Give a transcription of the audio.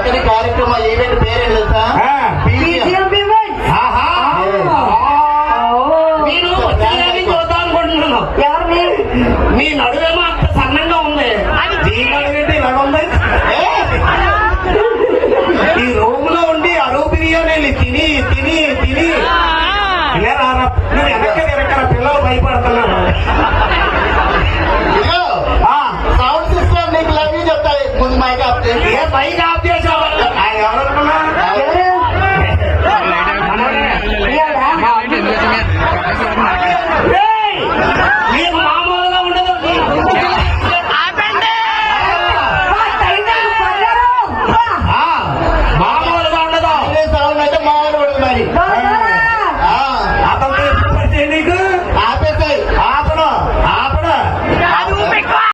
చక్కని కార్యక్రమం ఈవెంట్ పేరు తెలుసా? నేను చూద్దాం అనుకుంటున్నాను. ఎవరిని? మీ నడువేమో అంత సన్నంగా ఉంది. ఈ నడువేంటి ఇలా ఉంది? ఈ రూమ్ లో ఉండి అరువు బిర్యానీలు తిని తిని తిని ఇలా రారా నువ్వు వెనక్కి తిరగర పిల్లలు భయపడుతున్నారు. సౌండ్ సిస్టమ్ నీకు లవ్ యూ చెప్తాయి ముందు మైక్ ఆఫ్ చేసి. ఏ పైకి ఆఫ్ చేసావు? ఆయన ఎవరనుకున్నా? నీకు మామూలుగా ఉండదు. మామూలుగా ఉండదు. సౌండ్ అయితే మామూలు పడుతుంది మరి.